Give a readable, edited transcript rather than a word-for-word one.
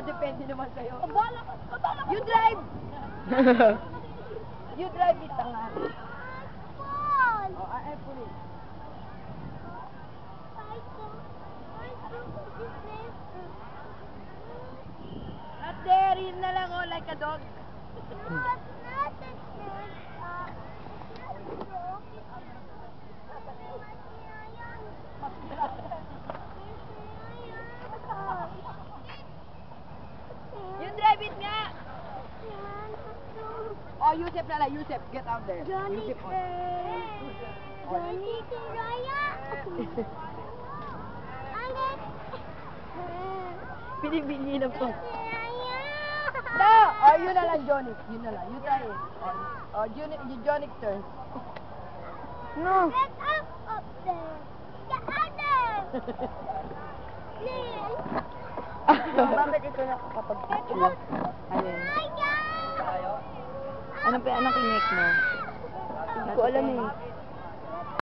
Depende naman sa'yo. You drive! You drive it, tanga. Oh, I pull it. Not there, yun na lang, oh, like a dog. You drive it nga! Oh, Yusef na lang, Yusef, get out there. Yusef, Johnny Raya! Pinibili na po. No! Oh, yun na lang, Johnny. Yun na lang. You try it. Oh, Johnny's turn. No. Get up there! Get out there! Please! Bakit ito nakakapag-picture? Alin? Raya! Anong clinic mo? Hindi ko alam eh.